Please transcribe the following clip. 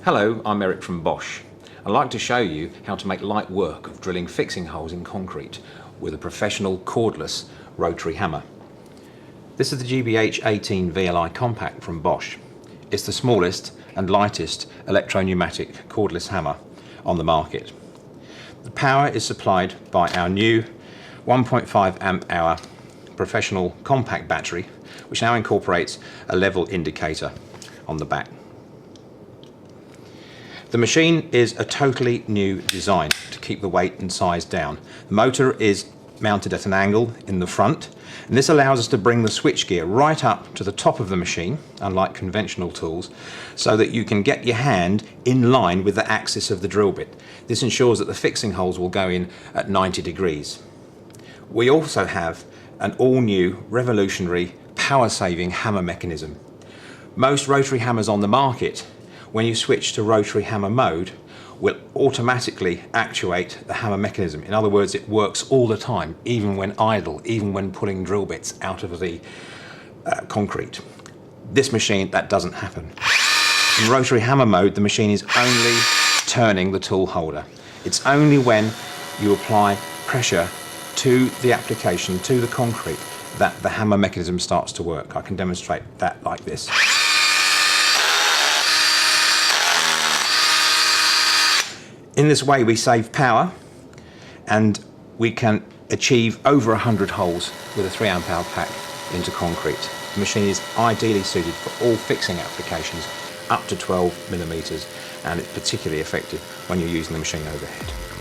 Hello, I'm Eric from Bosch. I'd like to show you how to make light work of drilling fixing holes in concrete with a professional cordless rotary hammer. This is the GBH18VLICP Compact from Bosch. It's the smallest and lightest electro-pneumatic cordless hammer on the market. The power is supplied by our new 1.5 amp hour professional compact battery, which now incorporates a level indicator on the back. The machine is a totally new design to keep the weight and size down. The motor is mounted at an angle in the front, and this allows us to bring the switchgear right up to the top of the machine, unlike conventional tools, so that you can get your hand in line with the axis of the drill bit. This ensures that the fixing holes will go in at 90 degrees. We also have an all-new revolutionary power-saving hammer mechanism. Most rotary hammers on the market, when you switch to rotary hammer mode, will automatically actuate the hammer mechanism. In other words, it works all the time, even when idle, even when pulling drill bits out of the concrete. This machine, that doesn't happen. In rotary hammer mode, the machine is only turning the tool holder. It's only when you apply pressure to the application, to the concrete, that the hammer mechanism starts to work. I can demonstrate that like this. In this way we save power and we can achieve over 100 holes with a 3 amp hour pack into concrete. The machine is ideally suited for all fixing applications up to 12 millimeters, and it's particularly effective when you're using the machine overhead.